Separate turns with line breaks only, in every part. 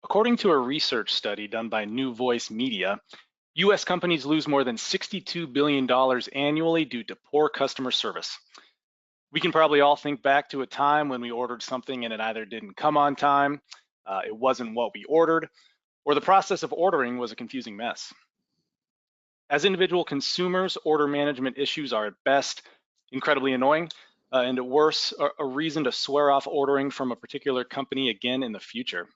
According to a research study done by New Voice Media, US companies lose more than $62 billion annually due to poor customer service. We can probably all think back to a time when we ordered something and it either didn't come on time, it wasn't what we ordered, or the process of ordering was a confusing mess. As individual consumers, order management issues are at best incredibly annoying, and at worst, a reason to swear off ordering from a particular company again in the future.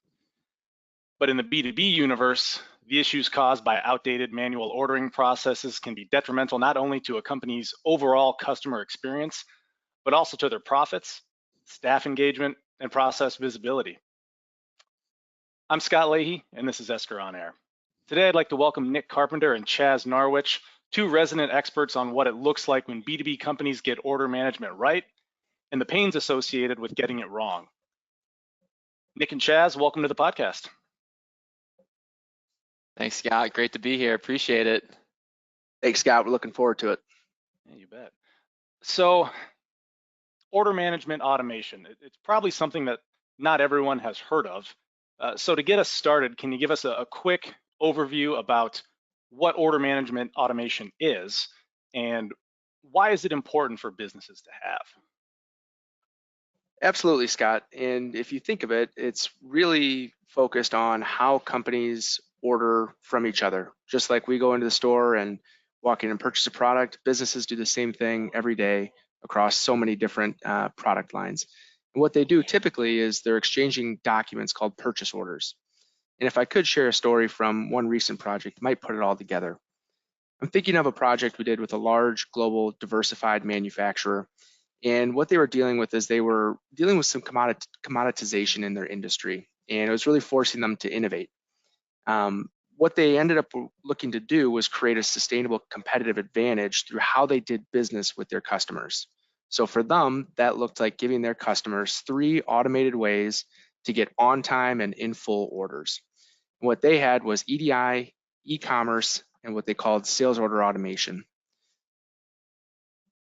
But in the B2B universe, the issues caused by outdated manual ordering processes can be detrimental not only to a company's overall customer experience, but also to their profits, staff engagement, and process visibility. I'm Scott Leahy, and this is Esker On Air. Today, I'd like to welcome Nick Carpenter and Chaz Narwicz, two resident experts on what it looks like when B2B companies get order management right and the pains associated with getting it wrong. Nick and Chaz, welcome to the podcast.
Thanks, Scott. Great to be here. Appreciate it.
Thanks, Scott. We're looking forward to it.
Yeah, you bet. So, order management automation, it's probably something that not everyone has heard of. So to get us started, can you give us a quick overview about what order management automation is and why is it important for businesses to have?
Absolutely, Scott. And if you think of it, it's really focused on how companies order from each other. Just like we go into the store and walk in and purchase a product, businesses do the same thing every day across so many different product lines. And what they do typically is they're exchanging documents called purchase orders. And if I could share a story from one recent project, it might put it all together. I'm thinking of a project we did with a large global diversified manufacturer. And what they were dealing with is they were dealing with some commoditization in their industry, and it was really forcing them to innovate. What they ended up looking to do was create a sustainable competitive advantage through how they did business with their customers. So for them, that looked like giving their customers 3 automated ways to get on time and in full orders. And what they had was EDI, e-commerce, and what they called sales order automation.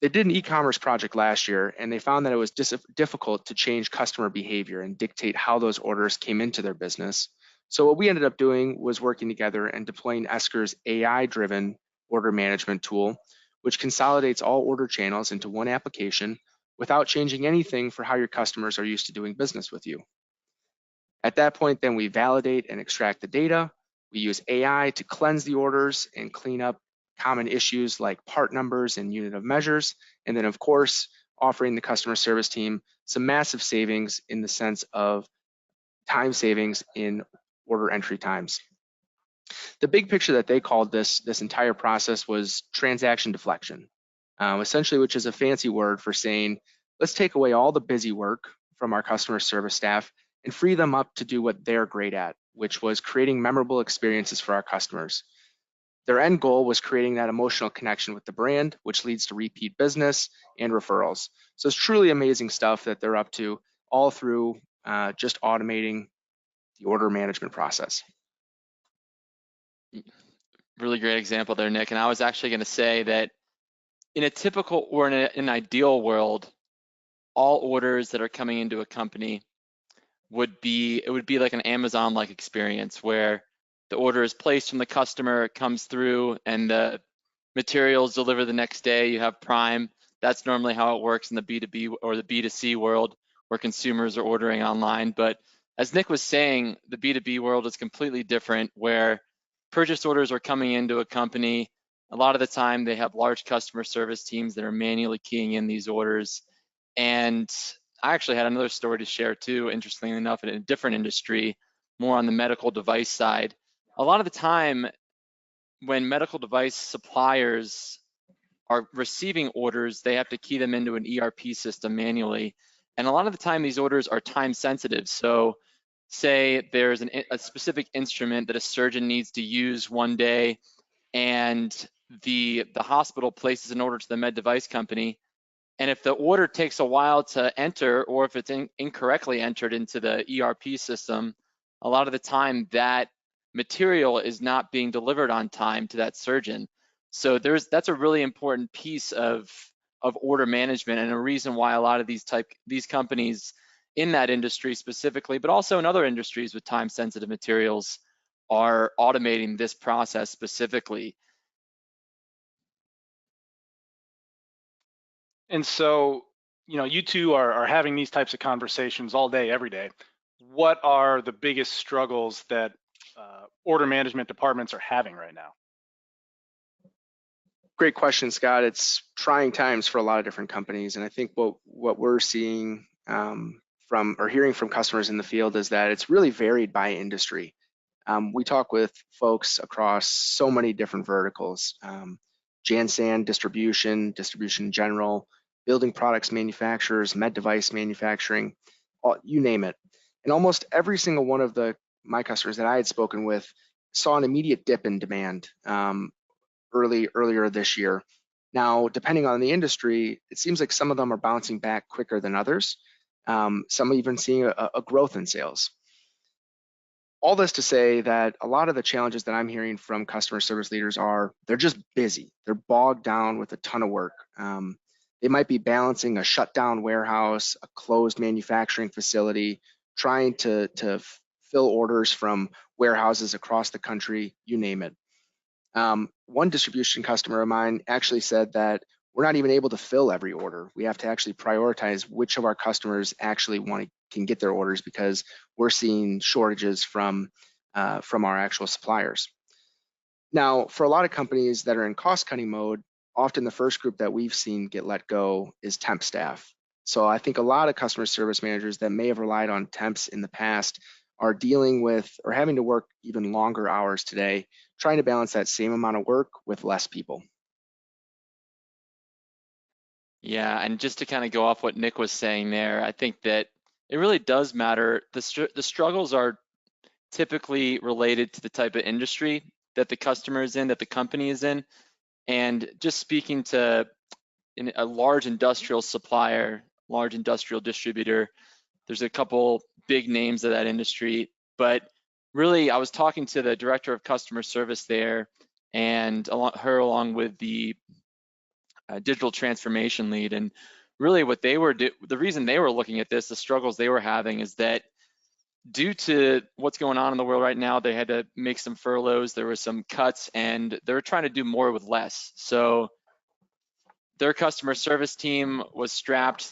They did an e-commerce project last year, and they found that it was difficult to change customer behavior and dictate how those orders came into their business. So what we ended up doing was working together and deploying Esker's AI-driven order management tool, which consolidates all order channels into one application without changing anything for how your customers are used to doing business with you. At that point, then we validate and extract the data. We use AI to cleanse the orders and clean up common issues like part numbers and unit of measures. And then of course, offering the customer service team some massive savings in the sense of time savings in order entry times. The big picture that they called this entire process was transaction deflection, essentially, which is a fancy word for saying, let's take away all the busy work from our customer service staff and free them up to do what they're great at, which was creating memorable experiences for our customers. Their end goal was creating that emotional connection with the brand, which leads to repeat business and referrals. So it's truly amazing stuff that they're up to, all through just automating the order management process.
Really great example there, Nick. And I was actually going to say that in a typical or in an ideal world, all orders that are coming into a company would be like an Amazon-like experience where the order is placed from the customer, it comes through, and the materials delivered the next day. You have Prime. That's normally how it works in the B2B or the B2C world where consumers are ordering online. But as Nick was saying, the B2B world is completely different where purchase orders are coming into a company. A lot of the time they have large customer service teams that are manually keying in these orders. And I actually had another story to share too, interestingly enough, in a different industry, more on the medical device side. A lot of the time when medical device suppliers are receiving orders, they have to key them into an ERP system manually. And a lot of the time these orders are time sensitive. So say there's a specific instrument that a surgeon needs to use one day and the hospital places an order to the med device company. And if the order takes a while to enter, or if it's incorrectly entered into the ERP system, a lot of the time that material is not being delivered on time to that surgeon. So that's a really important piece of order management, and a reason why a lot of these companies in that industry specifically, but also in other industries with time-sensitive materials, are automating this process specifically.
And so, you two are having these types of conversations all day, every day. What are the biggest struggles that order management departments are having right now?
Great question, Scott. It's trying times for a lot of different companies, and I think what we're seeing from or hearing from customers in the field is that it's really varied by industry. We talk with folks across so many different verticals: Jansan distribution, distribution general, building products manufacturers, med device manufacturing, you name it. And almost every single one of my customers that I had spoken with saw an immediate dip in demand earlier this year. Now, depending on the industry, it seems like some of them are bouncing back quicker than others. Some even seeing a growth in sales. All this to say that a lot of the challenges that I'm hearing from customer service leaders are they're just busy. They're bogged down with a ton of work. They might be balancing a shut down warehouse, a closed manufacturing facility, trying to fill orders from warehouses across the country, you name it. One distribution customer of mine actually said that we're not even able to fill every order. We have to actually prioritize which of our customers actually can get their orders because we're seeing shortages from our actual suppliers. Now, for a lot of companies that are in cost-cutting mode, often the first group that we've seen get let go is temp staff. So I think a lot of customer service managers that may have relied on temps in the past are dealing with or having to work even longer hours today, trying to balance that same amount of work with less people.
Yeah, and just to kind of go off what Nick was saying there, I think that it really does matter. The struggles are typically related to the type of industry that the customer is in, that the company is in. And just speaking to a large industrial supplier, large industrial distributor, there's a couple big names of that industry, but really I was talking to the director of customer service there and along with the digital transformation lead, and really what they were the reason they were looking at this, the struggles they were having, is that due to what's going on in the world right now, they had to make some furloughs, there were some cuts, and they were trying to do more with less. So their customer service team was strapped,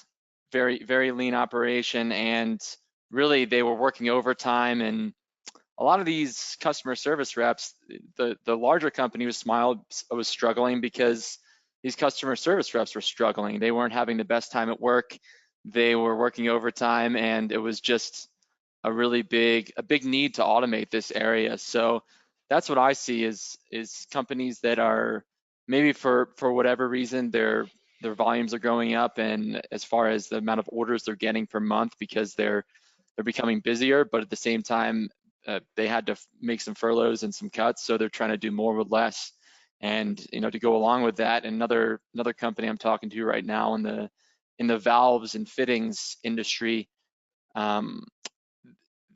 very, very lean operation, and really they were working overtime. And a lot of these customer service reps, the larger company was struggling because these customer service reps were struggling. They weren't having the best time at work. They were working overtime, and it was just a big need to automate this area. So that's what I see is companies that are maybe for whatever reason their volumes are going up, and as far as the amount of orders they're getting per month because they're becoming busier, but at the same time they had to make some furloughs and some cuts, so they're trying to do more with less. And to go along with that, another company I'm talking to right now in the valves and fittings industry,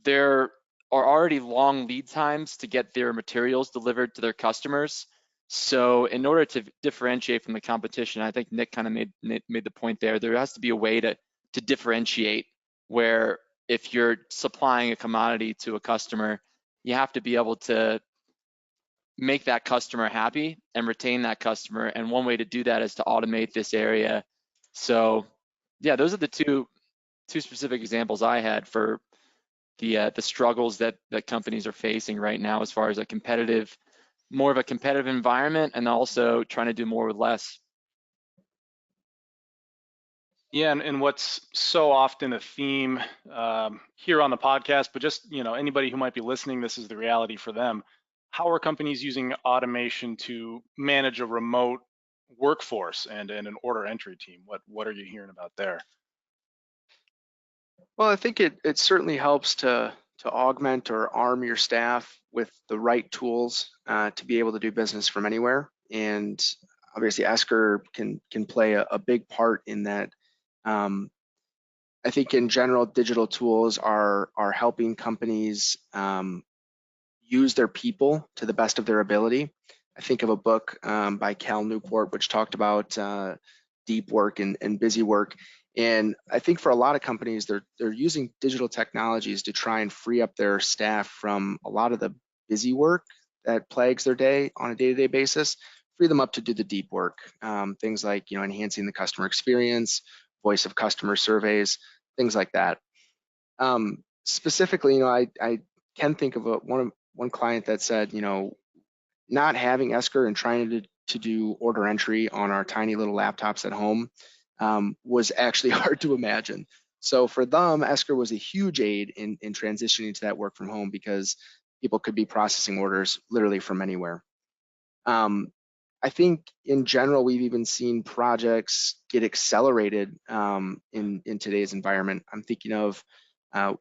there are already long lead times to get their materials delivered to their customers. So in order to differentiate from the competition, I think Nick kind of made the point there. There has to be a way to differentiate, where if you're supplying a commodity to a customer, you have to be able to make that customer happy and retain that customer. And one way to do that is to automate this area. So yeah, those are the two specific examples I had for the struggles that companies are facing right now as far as more of a competitive environment, and also trying to do more with less.
Yeah, and what's so often a theme here on the podcast, but just anybody who might be listening, this is the reality for them. How are companies using automation to manage a remote workforce and an order entry team? What are you hearing about there?
Well, I think it certainly helps to augment or arm your staff with the right tools to be able to do business from anywhere. And obviously Esker can play a big part in that. I think in general, digital tools are helping companies use their people to the best of their ability. I think of a book by Cal Newport, which talked about deep work and busy work. And I think for a lot of companies, they're using digital technologies to try and free up their staff from a lot of the busy work that plagues their day on a day-to-day basis, free them up to do the deep work. Things like, enhancing the customer experience, voice of customer surveys, things like that. Specifically, I can think of one client that said, not having Esker and trying to do order entry on our tiny little laptops at home was actually hard to imagine. So for them, Esker was a huge aid in transitioning to that work from home, because people could be processing orders literally from anywhere. I think in general, we've even seen projects get accelerated in today's environment. I'm thinking of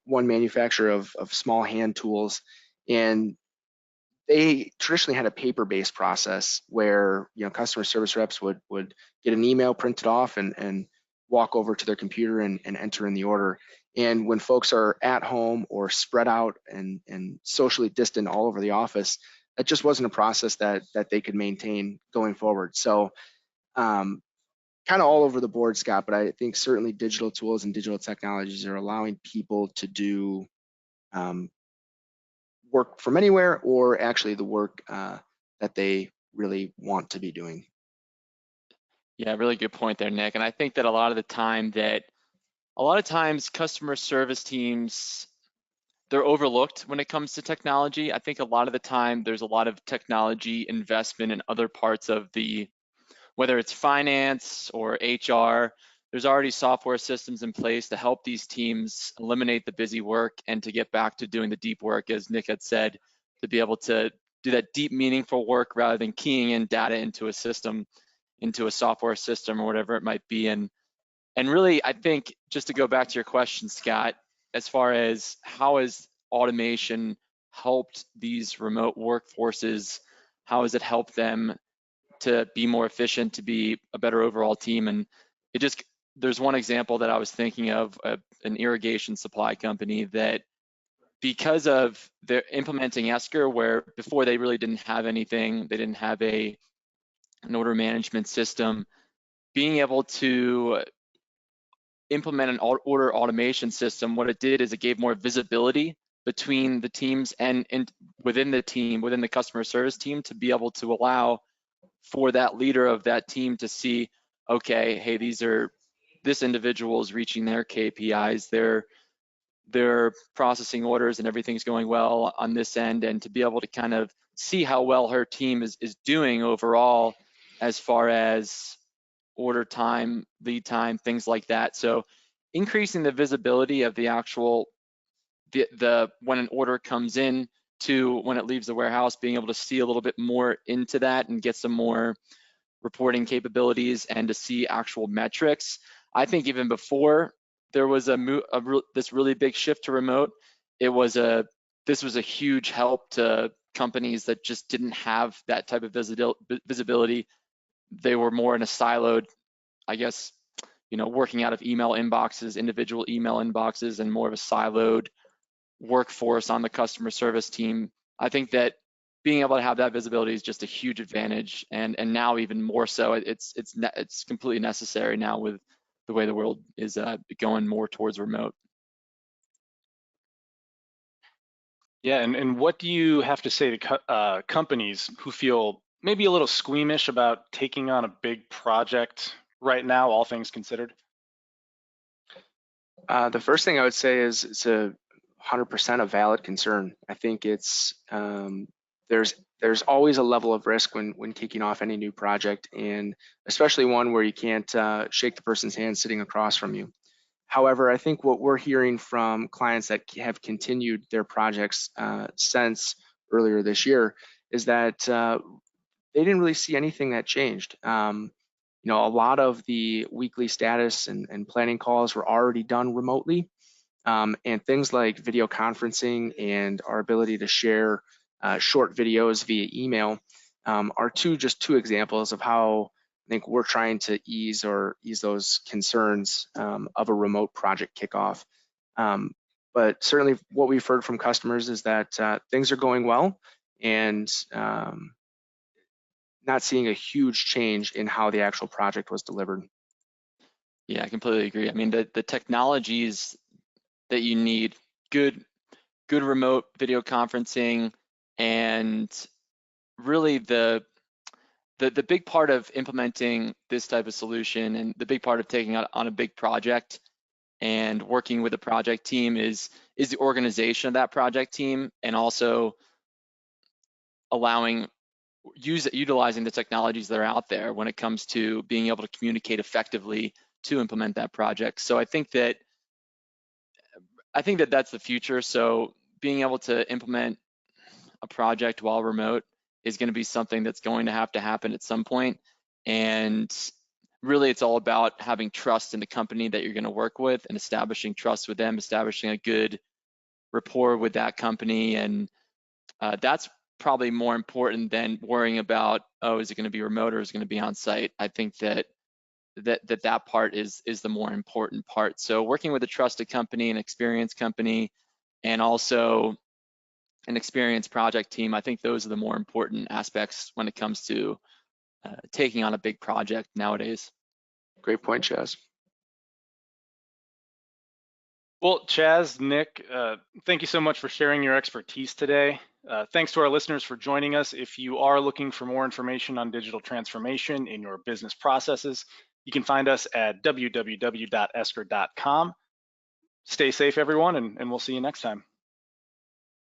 one manufacturer of small hand tools, and they traditionally had a paper-based process where customer service reps would get an email printed off and walk over to their computer and enter in the order. And when folks are at home or spread out and socially distant all over the office, that just wasn't a process that they could maintain going forward. So kind of all over the board, Scott, but I think certainly digital tools and digital technologies are allowing people to do work from anywhere, or actually the work that they really want to be doing.
Yeah, really good point there, Nick. And I think that a lot of times customer service teams, they're overlooked when it comes to technology. I think a lot of the time there's a lot of technology investment in other parts of whether it's finance or HR, there's already software systems in place to help these teams eliminate the busy work and to get back to doing the deep work, as Nick had said, to be able to do that deep, meaningful work rather than keying in data into a system, into a software system or whatever it might be. And really, I think, just to go back to your question, Scott, as far as how has automation helped these remote workforces, how has it helped them to be more efficient, to be a better overall team? And there's one example that I was thinking of, an irrigation supply company that, because of their implementing Esker, where before they really didn't have anything, they didn't have an order management system, being able to implement an order automation system, what it did is it gave more visibility between the teams and within the customer service team, to be able to allow for that leader of that team to see, okay, hey, this individual is reaching their KPIs, they're processing orders and everything's going well on this end, and to be able to kind of see how well her team is doing overall as far as order time, lead time, things like that. So increasing the visibility of the actual, when an order comes in to when it leaves the warehouse, being able to see a little bit more into that and get some more reporting capabilities and to see actual metrics. I think even before there was this really big shift to remote, this was a huge help to companies that just didn't have that type of visibility. They were more in a siloed, I guess, working out of individual email inboxes, and more of a siloed workforce on the customer service team. I think that being able to have that visibility is just a huge advantage, and now even more so. It's completely necessary now with the way the world is going more towards remote.
Yeah, and what do you have to say to companies who feel maybe a little squeamish about taking on a big project right now, all things considered?
The first thing I would say is it's 100% a valid concern. I think it's there's always a level of risk when kicking off any new project, and especially one where you can't shake the person's hand sitting across from you. However, I think what we're hearing from clients that have continued their projects since earlier this year is that they didn't really see anything that changed. A lot of the weekly status and planning calls were already done remotely. And things like video conferencing and our ability to share short videos via email are just two examples of how I think we're trying to ease those concerns of a remote project kickoff. But certainly what we've heard from customers is that things are going well, and not seeing a huge change in how the actual project was delivered.
Yeah, I completely agree. I mean, the technologies that you need, good remote video conferencing, and really the big part of implementing this type of solution and the big part of taking on a big project and working with a project team is the organization of that project team, and also utilizing the technologies that are out there when it comes to being able to communicate effectively to implement that project. So I think that that's the future. So being able to implement a project while remote is going to be something that's going to have to happen at some point. And really, it's all about having trust in the company that you're going to work with and establishing trust with them, establishing a good rapport with that company. And that's probably more important than worrying about, oh, is it going to be remote or is it going to be on site? I think that part is the more important part. So working with a trusted company, an experienced company, and also an experienced project team, I think those are the more important aspects when it comes to taking on a big project nowadays.
Great point, Chaz.
Well, Chaz, Nick, thank you so much for sharing your expertise today. Thanks to our listeners for joining us. If you are looking for more information on digital transformation in your business processes, you can find us at www.esker.com. Stay safe, everyone, and we'll see you next time.